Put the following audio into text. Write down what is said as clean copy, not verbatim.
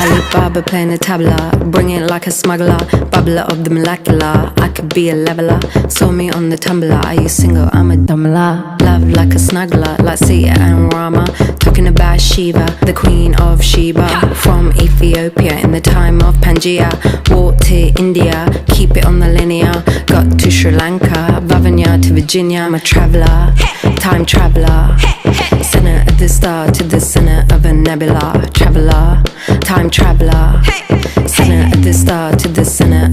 Alibaba playing the tabla, bring it like a smuggler, bubbler of the molecular. I could be a leveler, saw me on the tumbler. Are you single? I'm a dumbler. Love like a snuggler, like Sita and Rama. Talking about Shiva, the queen of Sheba. From Ethiopia in the time of Pangaea. Walked to India, keep it on the linear. Got to Sri Lanka, Vavanya to Virginia. I'm a traveller, time traveller. Center of the star to the center of a nebula. Traveller, time traveller. Center of the star to the center